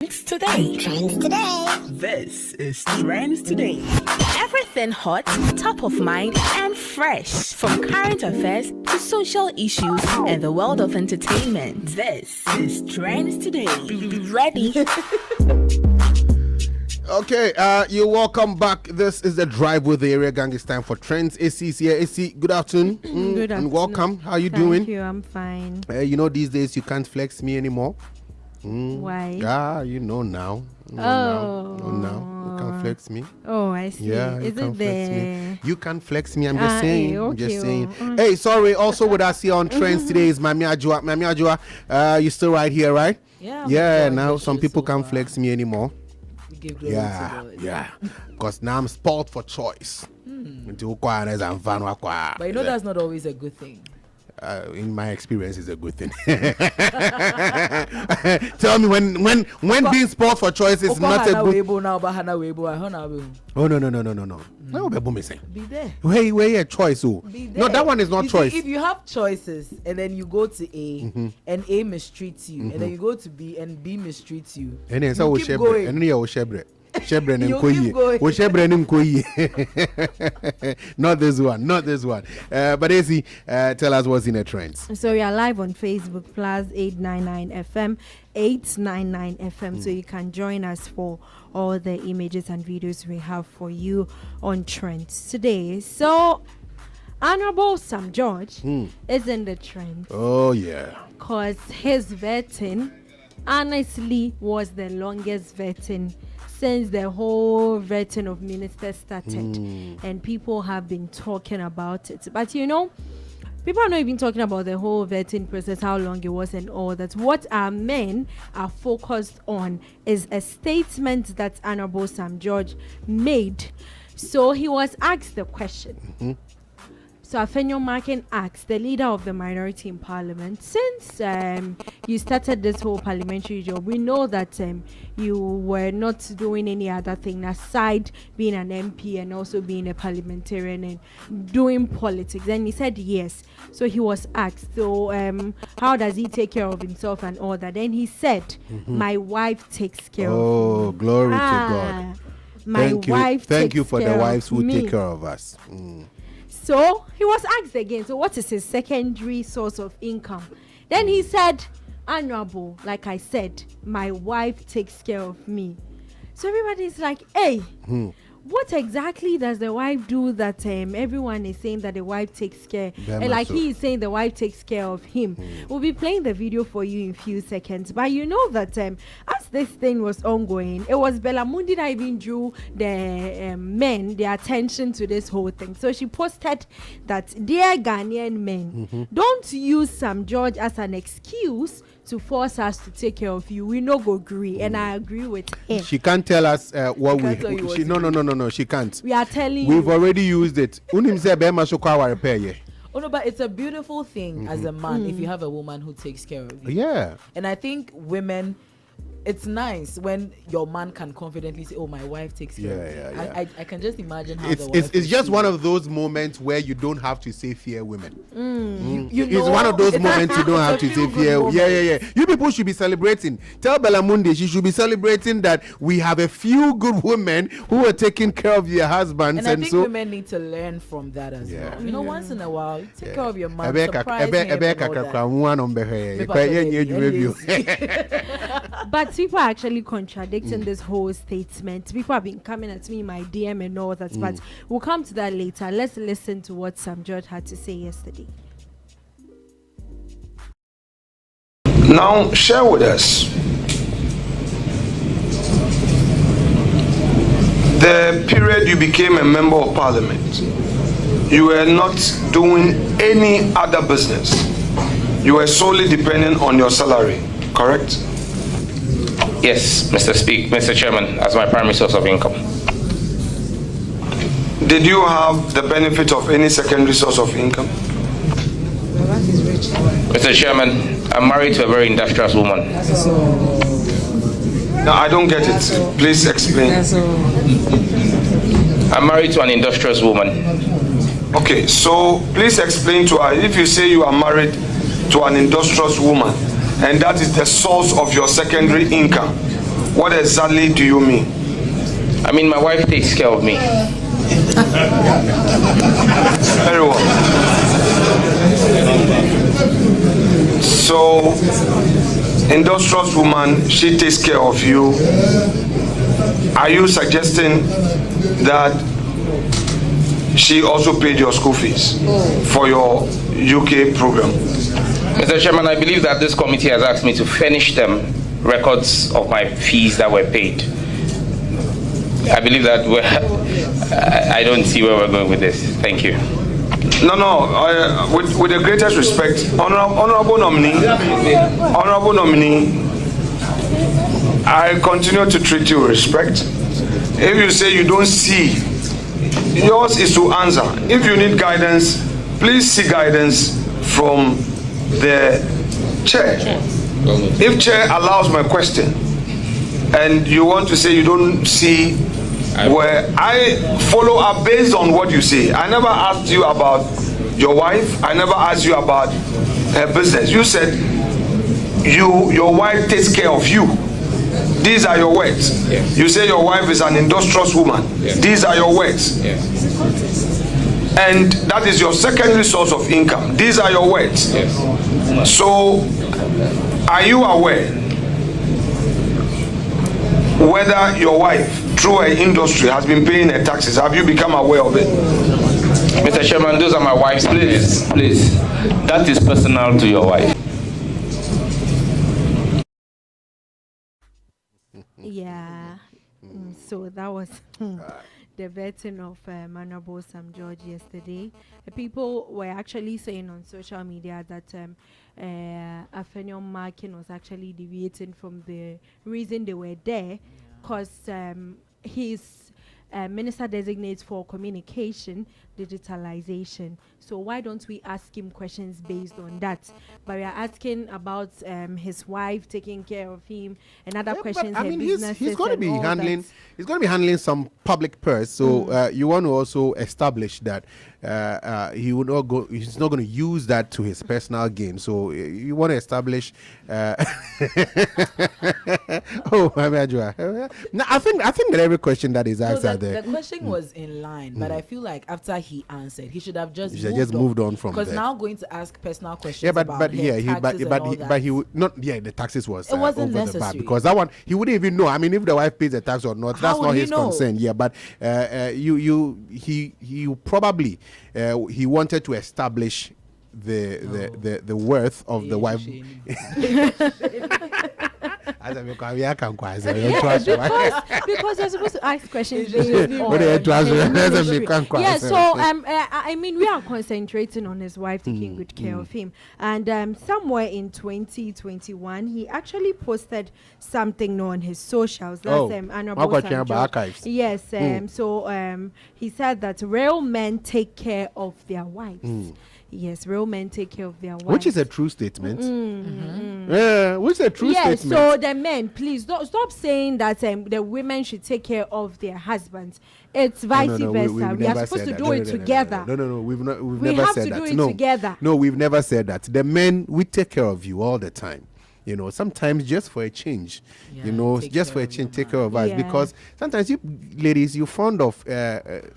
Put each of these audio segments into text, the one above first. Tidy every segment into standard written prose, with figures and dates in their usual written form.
Trends today. This is Trends Today. Everything hot, top of mind, and fresh. From current affairs to social issues and the world of entertainment. This is Trends Today. Be ready. Okay, you're welcome back. This is the Drive with the Area Gang. It's time for Trends. Esi's here. Esi, good afternoon. Good afternoon. And welcome. How you doing? Thank you, I'm fine. You know, these days you can't flex me anymore. Why? Ah, you know now. Now. You can't flex me. Oh, I see. Yeah, Is it there? You can't flex me. I'm just saying. Okay. I'm just saying. Hey, sorry. Also with us here on Trends today is Mami Ajua. Mami Ajua, you still right here, right? Yeah. Now some people can't flex me anymore. Yeah. Because now I'm spoiled for choice. But you know that's not always a good thing. In my experience, it's a good thing. Tell me when being spoiled for choice is not a good. Oh no. Be there. Wait, a choice. Oh. No, that one is not choice. If you have choices and then you go to A and A mistreats you, and then you go to B and B mistreats you, and then you keep going. And then shebre. You keep going. Not this one. But Esi, tell us what's in the trends. So we are live on Facebook, PLUZZ 899 FM, 899 FM. So you can join us for all the images and videos we have for you on trends today. So Honorable Sam George is in the trend. Oh yeah. Because his vetting honestly was the longest vetting since the whole vetting of ministers started, and people have been talking about it. But you know, people are not even talking about the whole vetting process, how long it was and all that. What our men are focused on is a statement that Honorable Sam George made. So he was asked the question. So Afenyo Markin asked the leader of the minority in parliament, since you started this whole parliamentary job, we know that you were not doing any other thing aside being an MP and also being a parliamentarian and doing politics. And he said yes. So he was asked, so how does he take care of himself and all that? And he said, my wife takes care of me. Oh, glory to God. My wife Thank you for the wives who me. take care of us. So he was asked again, so what is his secondary source of income? Then he said, Honorable, like I said, my wife takes care of me. So everybody's like, hey, what exactly does the wife do that everyone is saying that the wife takes care? And like he is saying the wife takes care of him. We'll be playing the video for you in a few seconds. But you know that as this thing was ongoing, it was Belamundi that even drew the men, their attention to this whole thing. So she posted that, dear Ghanaian men, don't use Sam George as an excuse to force us to take care of you. We no go agree, and I agree with him. She can't tell us what we. No, she can't. We are telling We've you. already used it. Oh no, but it's a beautiful thing as a man if you have a woman who takes care of you. Yeah. And I think women, it's nice when your man can confidently say, oh, my wife takes care of me. Yeah. I can just imagine how It's just one of those moments where you don't have to say fear women. It's one of those moments you don't have to say fear. Yeah. You people should be celebrating. Tell Belamundi she should be celebrating that we have a few good women who are taking care of their husbands. And I think women need to learn from that as well. You know, once in a while, you take care of your man, surprise him and all that. But people are actually contradicting this whole statement. People have been coming at me in my DM and all that. But we'll come to that later. Let's listen to what Sam George had to say yesterday. Now, share with us the period you became a member of parliament. You were not doing any other business. You were solely dependent on your salary, correct? Yes, Mr. Chairman, as my primary source of income. Did you have the benefit of any secondary source of income? Mr. Chairman, I'm married to a very industrious woman. No, I don't get it. Please explain. I'm married to an industrious woman. Okay, so please explain to us, if you say you are married to an industrious woman and that is the source of your secondary income, What exactly do you mean? I mean, my wife takes care of me. Very well. So, industrious woman, she takes care of you. Are you suggesting that she also paid your school fees for your UK program? Mr. Chairman, I believe that this committee has asked me to furnish them records of my fees that were paid. I believe that I don't see where we're going with this. Thank you. No. With the greatest respect, honorable nominee, I continue to treat you with respect. If you say you don't see, yours is to answer. If you need guidance, please seek guidance from the chair. If chair allows my question, and you want to say you don't see, where I follow up based on what you say. I never asked you about your wife. I never asked you about her business. You said your wife takes care of you. These are your words. Yes. You say your wife is an industrious woman. Yes. These are your words. Yes. And that is your secondary source of income. These are your words. Yes. So, are you aware whether your wife, through her industry, has been paying her taxes? Have you become aware of it? Mr. Chairman, those are my wife's. Please. That is personal to your wife. Yeah. So that was the vetting of Honorable Sam George yesterday. People were actually saying on social media that Afenyo Markin was actually deviating from the reason they were there, because he's Minister designates for communication, digitalization. So why don't we ask him questions based on that? But we are asking about his wife taking care of him and other questions. I mean, he's going to be handling. He's going to be handling some public purse. So you want to also establish that he would not go. He's not going to use that to his personal gain. So you want to establish. Oh, no, I think that every question that is asked out there. The question was in line, but I feel like after he answered, he should have just moved on from there. Because now going to ask personal questions. Yeah, but he would not. Yeah, the taxes was it wasn't over necessary. the bar, because that one he wouldn't even know. I mean, if the wife pays the tax or not, that's not his concern. Yeah, but he probably he wanted to establish the worth of the wife. Because you're supposed to ask questions. So I mean, we are concentrating on his wife taking good care of him, and somewhere in 2021 he actually posted something on his socials. That's archives. Yes. So he said that real men take care of their wives. Yes, real men take care of their wives. Which is a true statement. Which is a true statement. So the men, please stop saying that the women should take care of their husbands. It's vice versa. We are supposed to do it together. No. We've never said that. Together. No, we've never said that. The men, we take care of you all the time. You know, sometimes just for a change, just for a change, take care of us. Because sometimes you ladies, you're fond of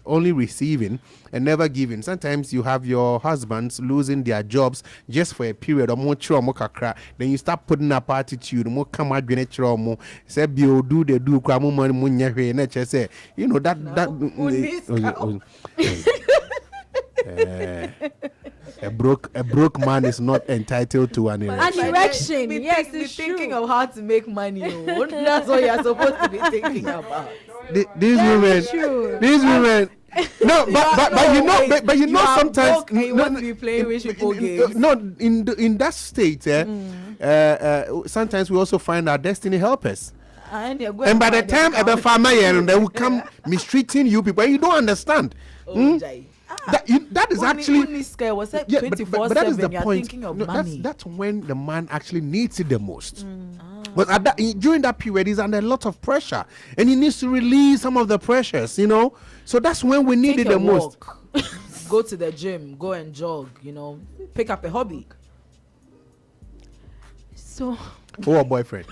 only receiving and never giving. Sometimes you have your husbands losing their jobs just for a period. Then you start putting up attitude. Say, a broke man is not entitled to an erection. Yes, it's thinking of how to make money. That's what you're supposed to be thinking about. These women. No, but you know sometimes you want to be playing with people games. No, in that state, sometimes we also find our destiny helpers. And by the time a farmer they will come mistreating you people, and you don't understand. That is actually but that is the point. That's when the man actually needs it the most. But during that period, he's under a lot of pressure, and he needs to release some of the pressures. So that's when we need it the most. Go to the gym, go and jog. Pick up a hobby. So, or a boyfriend.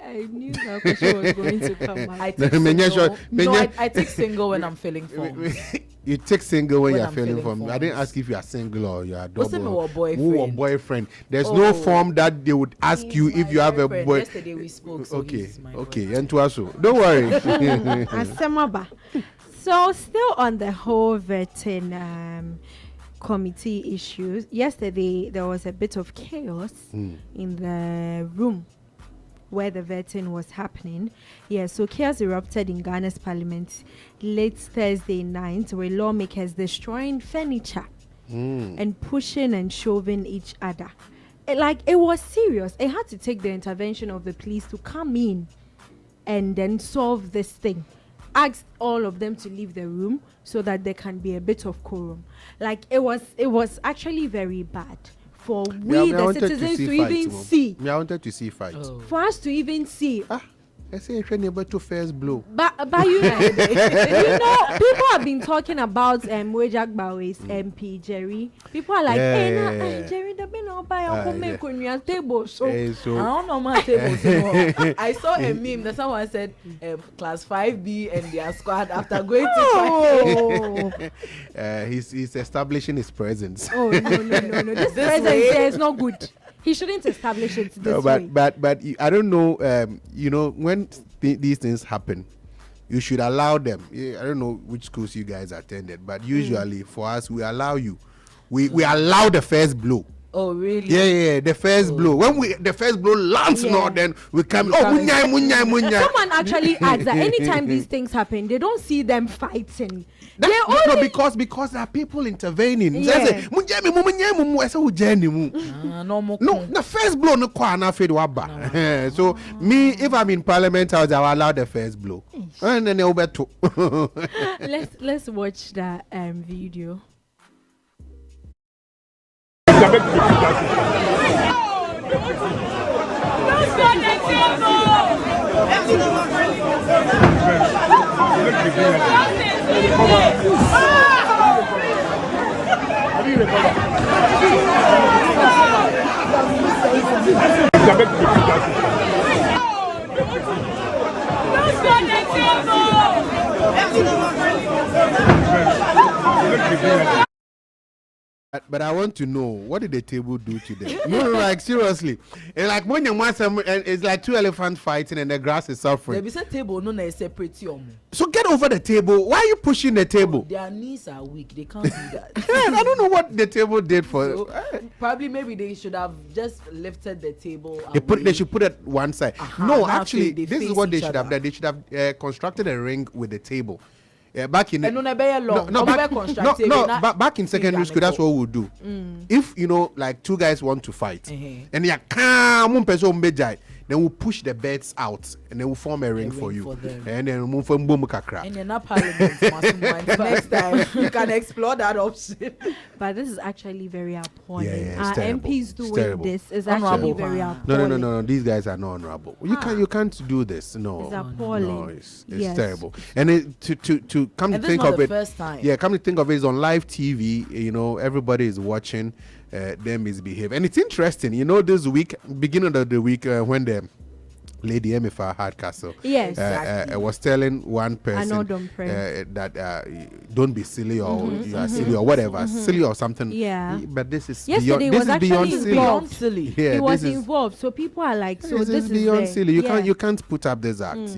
I knew that question was going to come out. I take single. I take single when I'm filling forms. You take single when you're filling forms. I didn't ask if you are single or you are double. Boyfriend. Boyfriend. There's no form that they would ask you if you have a boy. Yesterday we spoke. So okay. And to us, don't worry. So still on the whole vetting committee issues, yesterday there was a bit of chaos in the room where the vetting was happening. So chaos erupted in Ghana's parliament late Thursday night, with lawmakers destroying furniture and pushing and shoving each other. It was serious. It had to take the intervention of the police to come in and then solve this thing. Asked all of them to leave the room so that there can be a bit of quorum. It was actually very bad for the citizens to even see. I wanted to see fight. For us to even see. I say about to first blow. But you know, people have been talking about Wejak Bawe's MP Jerry. People are like, Jerry, the been all by our table. So I don't know my table. I saw a meme that someone said class 5B and their squad after going to he's establishing his presence. No. This presence is not good. He shouldn't establish it this way. But I don't know. When these things happen, you should allow them. I don't know which schools you guys attended, but usually for us, we allow you. We allow the first blow. Oh really? Yeah. The first blow. When the first blow lands, then we come. Munya. Someone actually adds that anytime these things happen, they don't see them fighting. Because there are people intervening. No, the first blow no kwana fed waba. So me, if I'm in parliament, I will allow the first blow. And then let's watch that video. But I want to know, what did the table do to them? No, seriously. It's like when you want some, it's like two elephants fighting and the grass is suffering. There is a table, no, is separate. So get over the table. Why are you pushing the table? Their knees are weak. They can't do that. I don't know what the table did for. So, probably maybe they should have just lifted the table. They should put it one side. No, actually, this is what they should have done. They should have constructed a ring with the table. Back in back in secondary school, that's what we'll do. If like two guys want to fight, and then we'll push the beds out and then we'll form a ring for you. And then we'll move from boom kakra. And you're not parliament. Next time you can explore that option. But this is actually very appalling. Our MPs doing this is actually very appalling. No. These guys are not honorable. You can't do this. No. It's appalling. No, it's terrible. And to come to think of it, come to think of it, it's on live TV. Everybody is watching them misbehave, and it's interesting. This week, beginning of the week, when the Lady Emifa Hardcastle was telling one person that don't be silly or you are silly or whatever, silly or something. But this is beyond silly. He was involved, so people are like, so this is beyond silly. You can't put up this act.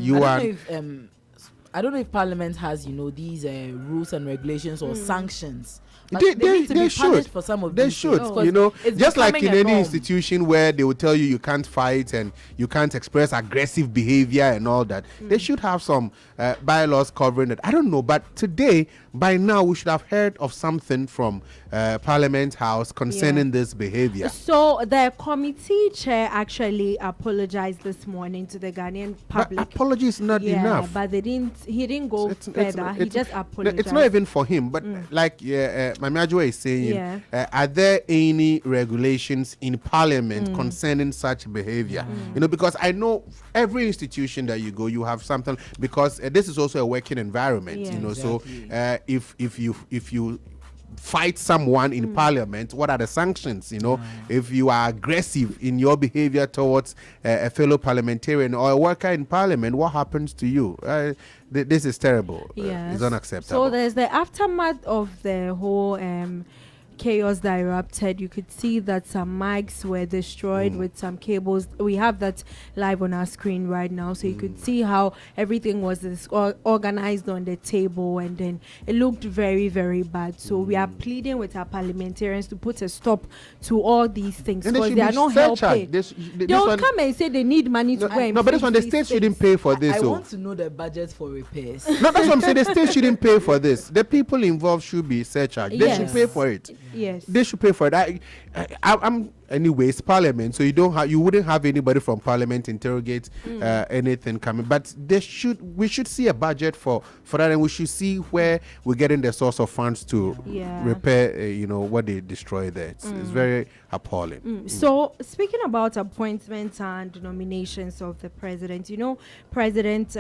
I don't know if Parliament has these rules and regulations or sanctions. They should. For some of they should. Just like in any institution where they will tell you can't fight and you can't express aggressive behavior and all that. They should have some bylaws covering it. I don't know, but today, by now, we should have heard of something from Parliament House concerning this behavior. So the committee chair actually apologized this morning to the Ghanaian public. But apology is not enough. But he didn't go further. He just apologized. It's not even for him, but like Mami Ajua is saying, are there any regulations in Parliament concerning such behavior? Because I know every institution that you go, you have something, because this is also a working environment. So if you fight someone in parliament, what are the sanctions? If you are aggressive in your behavior towards a fellow parliamentarian or a worker in parliament, what happens to you? This is terrible. Yes. It's unacceptable. So there's the aftermath of the whole chaos that erupted. You could see that some mics were destroyed with some cables. We have that live on our screen right now, so you could see how everything was organized on the table, and then it looked very, very bad. So we are pleading with our parliamentarians to put a stop to all these things, because they are not helping. They'll come and say they need money to go and but this one, the state shouldn't pay for this. I want to know the budget for repairs. No, that's what I'm saying. The state shouldn't pay for this. The people involved should be surcharged. They should pay for it. Yes, they should pay for it. I'm anyways parliament, so you wouldn't have anybody from parliament interrogate anything coming. But we should see a budget for that, and we should see where we're getting the source of funds to repair. What they destroy there. It's very appalling. So speaking about appointments and nominations of the president, President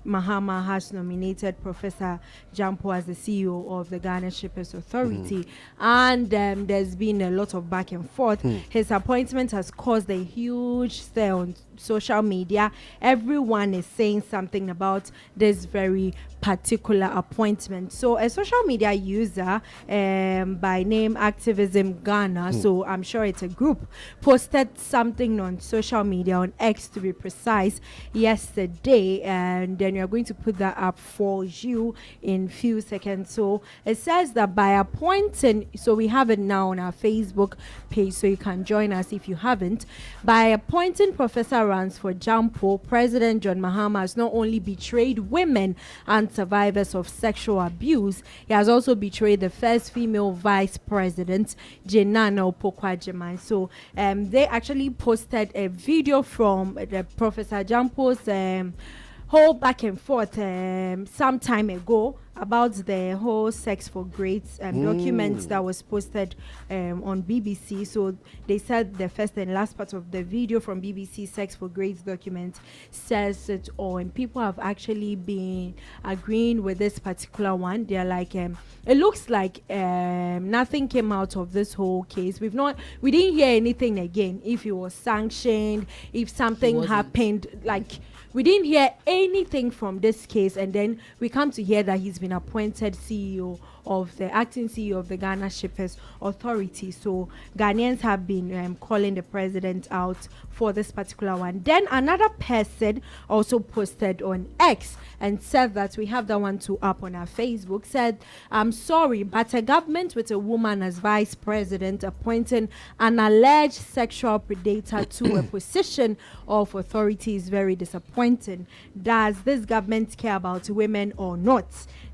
Mahama has nominated Professor Gyampo as the CEO of the Ghana Shippers Authority, and there's been a lot of back and forth. His appointment has caused a huge stir on social media. Everyone is saying something about this very particular appointment. So a social media user by name Activism Ghana, so I'm sure it's a group, posted something on social media, on X to be precise, yesterday, and then we are going to put that up for you in few seconds. So it says that by appointing, so we have it now on our Facebook page, so you can join us if you haven't. By appointing Professor Ransford Gyampo, President John Mahama has not only betrayed women and survivors of sexual abuse, he has also betrayed the first female vice president, Jenana Opoku-Agyeman. So they actually posted a video from the Professor Gyampo's whole back and forth some time ago about the whole sex for grades document that was posted on BBC. So they said the first and last part of the video from BBC sex for grades document says it all, and people have actually been agreeing with this particular one. They're like, it looks like nothing came out of this whole case. We didn't hear anything again, if it was sanctioned, if something happened, like we didn't hear anything from this case, and then we come to hear that he's been appointed acting CEO of the Ghana Shippers Authority. So Ghanaians have been calling the president out for this particular one. Then another person also posted on X and said that, we have that one too up on our Facebook, said, I'm sorry, but a government with a woman as vice president appointing an alleged sexual predator to a position of authority is very disappointing. Does this government care about women or not?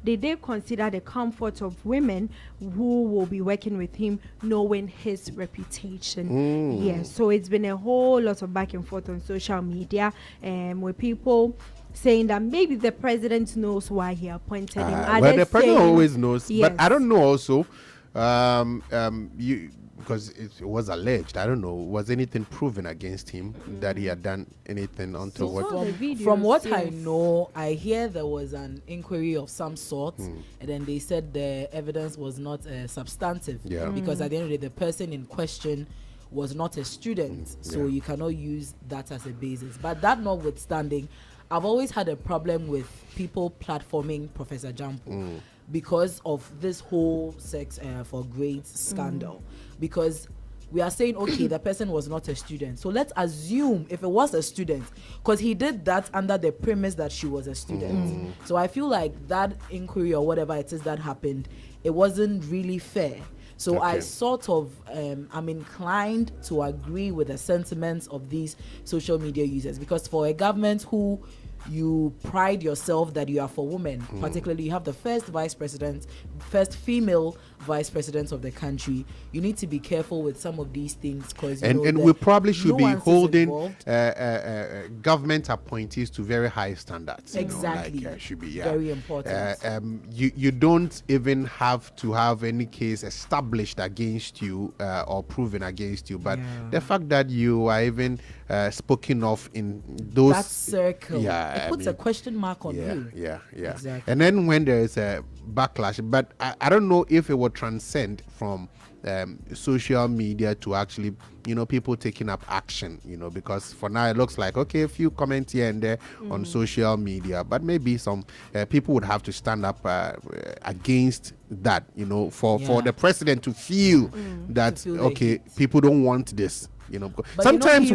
Did they consider the comfort of women who will be working with him, knowing his reputation? Yes, so it's been a whole lot of back and forth on social media, with people saying that maybe the president knows why he appointed him. Well, the president always knows, yes. But I don't know also, because it was alleged, I don't know, was anything proven against him that he had done anything untoward? From what I know, I hear there was an inquiry of some sort, and then they said the evidence was not substantive, because at the end of the day, the person in question was not a student, so you cannot use that as a basis. But that notwithstanding, I've always had a problem with people platforming Professor Gyampo because of this whole sex for grades scandal. Because we are saying, okay, the person was not a student. So let's assume if it was a student, because he did that under the premise that she was a student. So I feel like that inquiry or whatever it is that happened, it wasn't really fair. So I sort of, I'm inclined to agree with the sentiments of these social media users, because for a government who you pride yourself that you are for women, particularly you have the first female vice president of the country, you need to be careful with some of these things, because and we probably should be holding government appointees to very high standards. Exactly, should be very important. You don't even have to have any case established against you or proven against you, but the fact that you are even spoken of in those that circle, it puts a question mark on you. Yeah. Exactly. And then when there is a backlash, but I don't know if it will transcend from social media to actually, people taking up action, because for now it looks like, okay, a few comments here and there on social media, but maybe some people would have to stand up against that, for the president to feel that, okay, people don't want this, But sometimes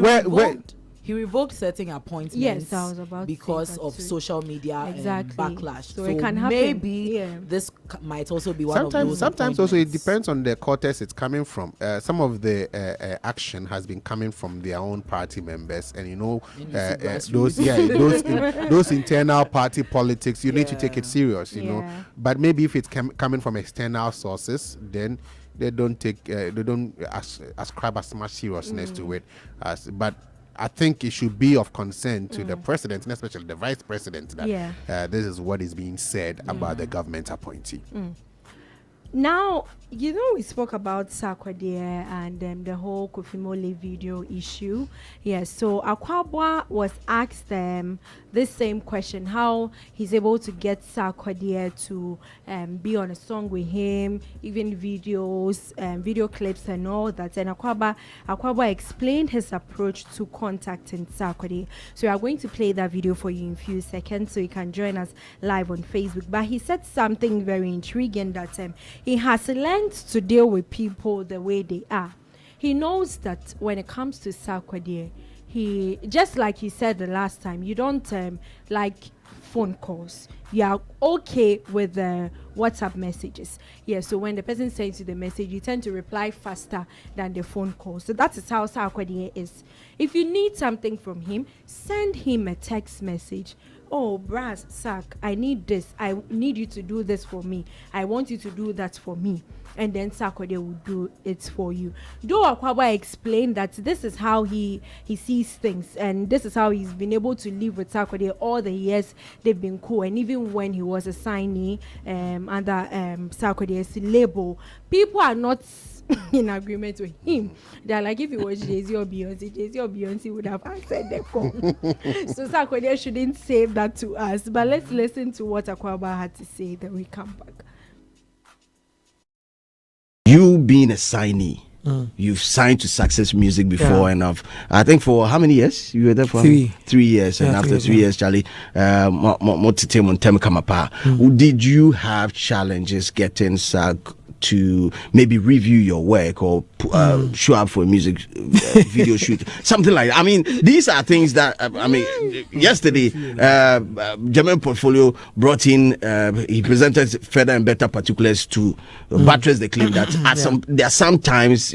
he revoked certain appointments. Yes, I was about because to of social media and backlash. So it can happen. Maybe this might also be one of those. Sometimes also it depends on the quarters it's coming from. Some of the action has been coming from their own party members, and those internal party politics. You need to take it serious, know. But maybe if it's coming from external sources, then they don't ascribe as much seriousness to it but I think it should be of concern to the president, and especially the vice president, that this is what is being said about the government appointee. Now, we spoke about Sarkodie and the whole Kofi Mole video issue. Yes, so Akwaboah was asked this same question, how he's able to get Sarkodie to be on a song with him, even videos, video clips and all that. And Akwaboah explained his approach to contacting Sarkodie. So we are going to play that video for you in a few seconds so you can join us live on Facebook. But he said something very intriguing, that he has learned to deal with people the way they are. He knows that when it comes to Sarkodie, he, just like he said the last time, you don't like phone calls. You are okay with the WhatsApp messages. Yeah, so when the person sends you the message, you tend to reply faster than the phone call. So that is how Sarkodie is. If you need something from him, send him a text message. Oh, Brass, Sark, I need this. I need you to do this for me. I want you to do that for me. And then Sarkodie will do it for you. Though Akwaboah explained that this is how he sees things, and this is how he's been able to live with Sarkodie all the years they've been cool. And even when he was a signee under Sarkodie's label, people are not in agreement with him. They're like, if it was Jay-Z or Beyonce would have answered the call. So Sarkodie shouldn't say that to us. But let's listen to what Akwaboah had to say, then we come back. You being a signee, you've signed to Success Music before, and I think for how many years? You were there for 3 years, and after 3 years, Charlie, did you have challenges getting SAG to maybe review your work or show up for a music video shoot, something like that? I mean, these are things that yesterday German Portfolio brought in, he presented further and better particulars to buttress the claim that there are sometimes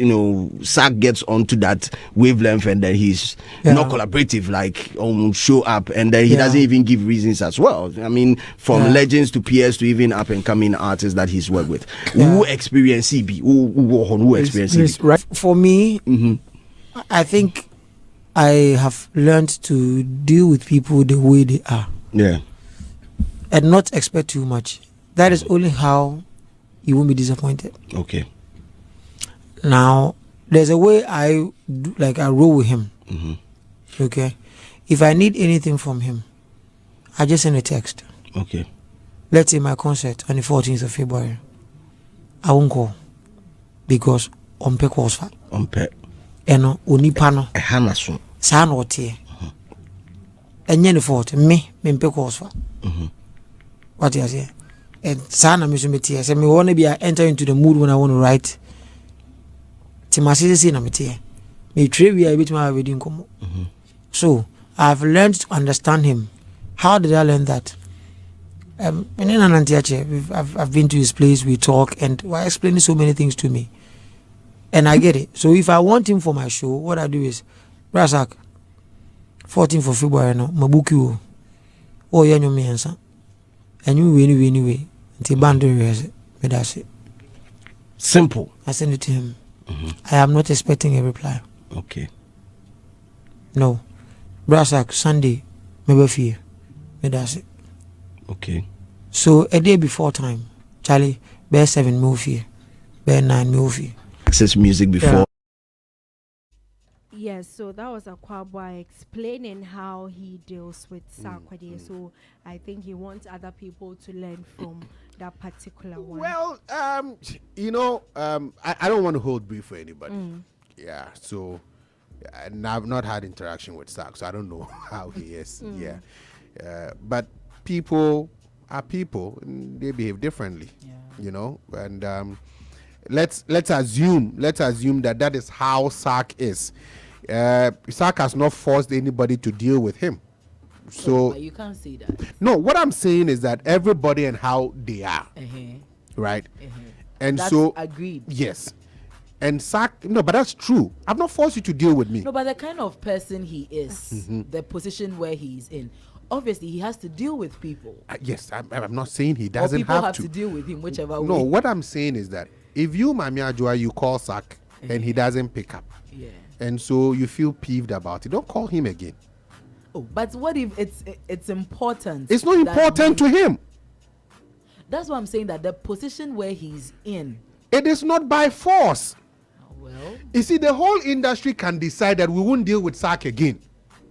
SAG gets onto that wavelength and then he's not collaborative, like show up, and then he doesn't even give reasons as well. I mean, from legends to peers to even up and coming artists that he's worked with. Who experience CB? Who experience CB? Right. For me, I think I have learned to deal with people the way they are. Yeah. And not expect too much. That is only how you won't be disappointed. Okay. Now, there's a way I roll with him. Okay. If I need anything from him, I just send a text. Okay. Let's say my concert on the 14th of February. I won't call because Ompe calls for Ompe. Eno Unipano. A Hanason. San or tea. And yen fort me calls for. What you say? And Sana Missumiti. I said, me want to be enter into the mood when I want to write. Timasi Sinamiti. Me trivia a bit my wedding come. So I've learned to understand him. How did I learn that? I've been to his place, we talk, and he's explaining so many things to me. And I get it. So if I want him for my show, what I do is, Brasak, 14th of February, no, Mabuki, oh, yeah, you mean, and you anyway, until Bandung, that's it. Simple. I send it to him. I am not expecting a reply. Okay. No. Brasak, Sunday, maybe fear. That's it. Okay. So a day before time, Charlie, bear 7 movie, bear 9 movie. Access music before. Yes, so that was Akwaboah explaining how he deals with Sarkodie. So I think he wants other people to learn from that particular one. Well, I don't want to hold brief for anybody. Yeah, so and I've not had interaction with Sark, so I don't know how he is. Yeah, but people are people, and they behave differently. And let's assume that is how Sark is. Sark has not forced anybody to deal with him. So you can't say that. No, what I'm saying is that everybody and how they are, right? And that's so agreed. Yes, and Sark, no, but that's true. I've not forced you to deal with me. No, but the kind of person he is, the position where he's in, obviously he has to deal with people. Yes, I'm not saying he doesn't or people have to deal with him, whichever way. No, what I'm saying is that if you, Mami Ajua, you call Sark and he doesn't pick up, and so you feel peeved about it, don't call him again. Oh, but what if it's important? It's not important to him. That's why I'm saying that the position where he's in, it is not by force. Well, you see, the whole industry can decide that we won't deal with Sark again.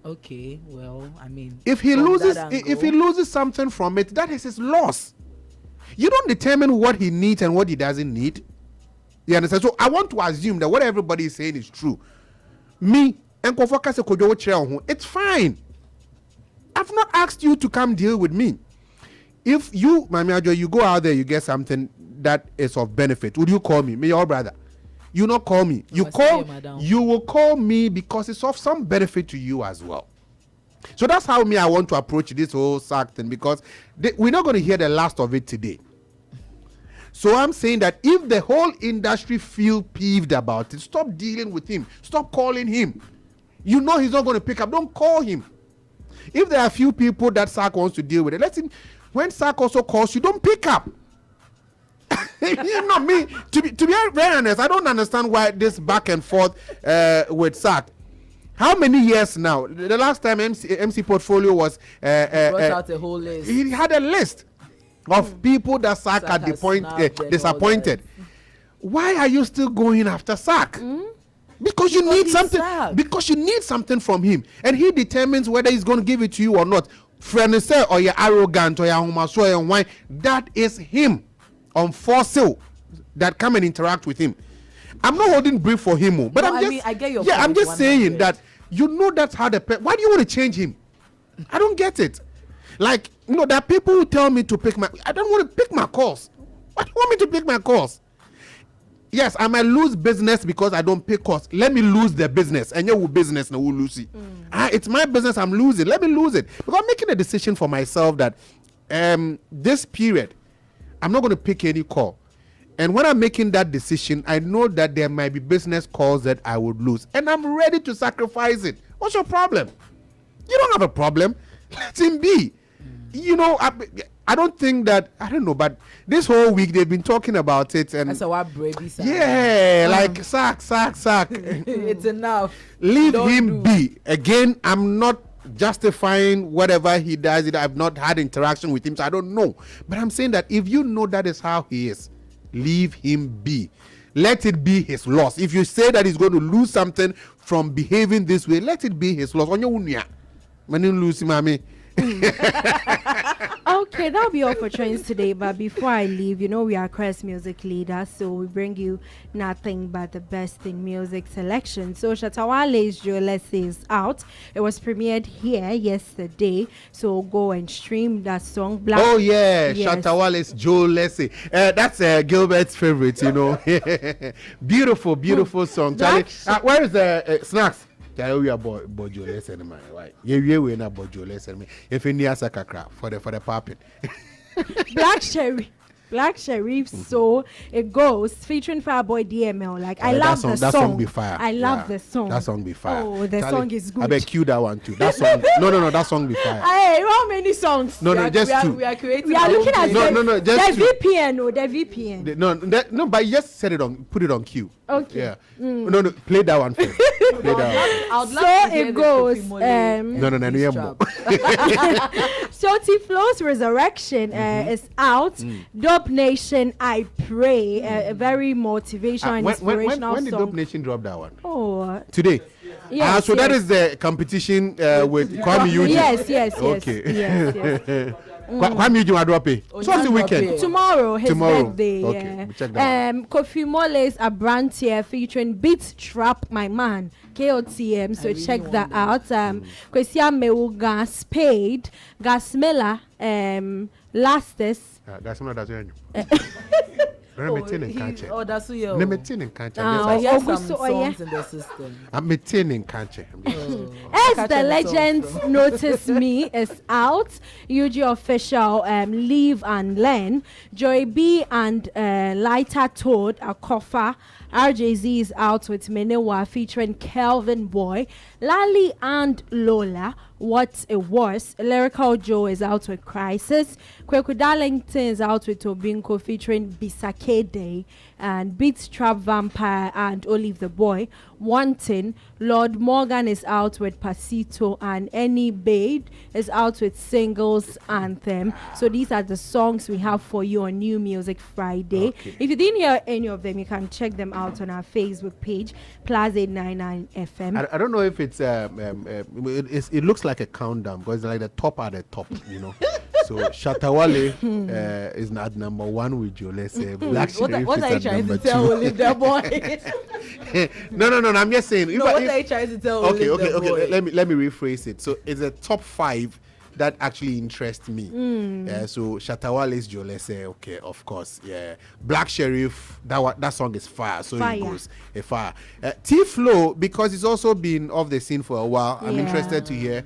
Okay, well, I mean, if he loses something from it, that is his loss. You don't determine what he needs and what he doesn't need. You understand? So I want to assume that what everybody is saying is true. Me and it's fine. I've not asked you to come deal with me. If you, Mami Ajo, you go out there, you get something that is of benefit, would you call me? Me, your brother. You not call me. You will call me because it's of some benefit to you as well. So that's how I want to approach this whole Sark thing, because we're not going to hear the last of it today. So I'm saying that if the whole industry feel peeved about it, stop dealing with him. Stop calling him. You know he's not going to pick up. Don't call him. If there are a few people that Sark wants to deal with it, let him. When Sark also calls you, don't pick up. You know me. To be very honest, I don't understand why this back and forth with Sark. How many years now? The last time MC Portfolio was brought out a whole list. He had a list of people that Sark had disappointed. Why are you still going after Sark? Because you need something. Because you need something from him, and he determines whether he's going to give it to you or not. Friend say, or you're arrogant, or you're homoso, and why? That is him on fossil that come and interact with him. I'm not holding brief for him, but I get your point. I'm just saying that you know that's how why do you want to change him? I don't get it. Like, there are people who tell me to pick I don't want to pick my course. Why do you want me to pick my course? Yes, I might lose business because I don't pick course. Let me lose the business, and you will business and will lose it. It's my business. I'm losing. Let me lose it because I'm making a decision for myself that this period I'm not going to pick any call. And when I'm making that decision, I know that there might be business calls that I would lose, and I'm ready to sacrifice it. What's your problem? You don't have a problem. Let him be. I don't think that, I don't know, but this whole week they've been talking about it. And that's what baby said. Yeah, like Sark. It's enough. Leave him be. Again, I'm not justifying whatever he does. I've not had interaction with him, so I don't know. But I'm saying that if you know that is how he is, leave him be. Let it be his loss. If you say that he's going to lose something from behaving this way, let it be his loss. On your unya. When you lose him, mommy. Okay, that'll be all for trends today. But before I leave, we are Crest Music Leaders, so we bring you nothing but the best in music selection. So Shatta Wale's Jolese is out. It was premiered here yesterday, so go and stream that song. Shatta Wale's Jolese. That's Gilbert's favorite, Beautiful song. Where is the snacks? We are bojo lesson, man. Right? We na bojo lesson. If you need a sakakra for the popping. Black Sheriff. So it goes featuring Fireboy DML. Like I love the song. That song be fire. I love the song. That song be fire. Oh, the song is good. I bet cue that one too. That song. No. That song be fire. Hey, how many songs? No, just two. We are creating. We are looking at just the VPN. The VPN. No, but just put it on cue. Okay. Yeah. No, play that one first. Play that one. So it goes. No. Shorty Flow's Resurrection is out. Dope Nation, I Pray. A very motivational and inspirational when did song. Dope Nation drop that one? Oh. Today. Yes, so that is the competition with Kwame Eugene. Yes. Okay. Yes. Kwame Eugene Adwope. So what's the weekend? Tomorrow, his birthday. Okay, we check that Kofi Mole's A Brand here featuring Beat Trap, my man, KOTM. So really check that out. Kwesia Mewuga, Spade, Gasmela, Lastes. Gasmela does that's you. I'm maintaining cancer. I hear some songs in the system. I'm maintaining cancer. As the Legends Notice Me is out, UG Official, Leave and Len, Joy B and Lighter Toad, Akofa, RJZ is out with Menewa featuring Kelvin Boy, Lali and Lola, What It Was, Lyrical Joe is out with Crisis, Kweku Darlington is out with Tobinko featuring Bisake Day, and Beats Trap Vampire and Olive the Boy, Wanting, Lord Morgan is out with Pasito, and Any Bade is out with Singles Anthem. So these are the songs we have for you on New Music Friday. Okay. If you didn't hear any of them, you can check them out on our Facebook page, PLUZZ 899 FM. I don't know if it's it looks like a countdown because like the top are the top, you know. So Shatawale is not number 1 with you. Let's say Black Sheriff what is are you at trying number to tell 2. Olive the Boy? No. I'm just saying. What are you trying to tell Olive the Boy? Okay. Let me rephrase it. So it's a top 5 that actually interests me. So Shatawale's Jolese, okay, of course, yeah. Black Sheriff, that song is fire, so it goes a fire. T-Flow, because it's also been off the scene for a while. I'm interested to hear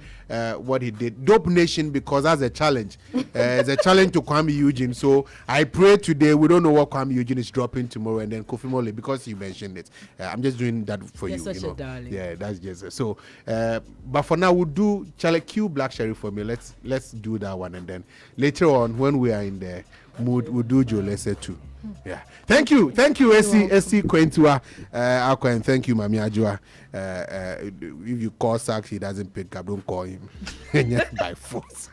what he did. Dope Nation, because that's a challenge. It's a challenge to Kwame Eugene. So I pray today. We don't know what Kwame Eugene is dropping tomorrow, and then Kofi Mole, because you mentioned it. I'm just doing that for you. Such you know? a darling. Yeah, that's just so. But for now, we'll do Cue Black Sheriff for me. Let's do that one, and then later on, when we are in the mood, we'll do Jolese too. Yeah. Thank you, Esi Kwentsiwaa, Akwa, and thank you, Mami Ajua. If you call Sax, he doesn't pick up. Don't call him by force.